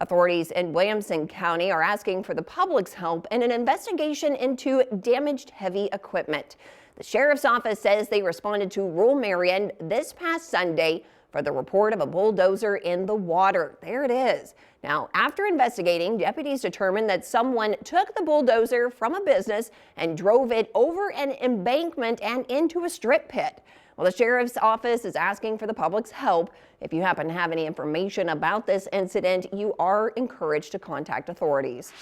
Authorities in Williamson County are asking for the public's help in an investigation into damaged heavy equipment. The sheriff's office says they responded to rural Marion this past Sunday for the report of a bulldozer in the water. There it is. Now, after investigating, deputies determined that someone took the bulldozer from a business and drove it over an embankment and into a strip pit. Well, the sheriff's office is asking for the public's help. If you happen to have any information about this incident, you are encouraged to contact authorities.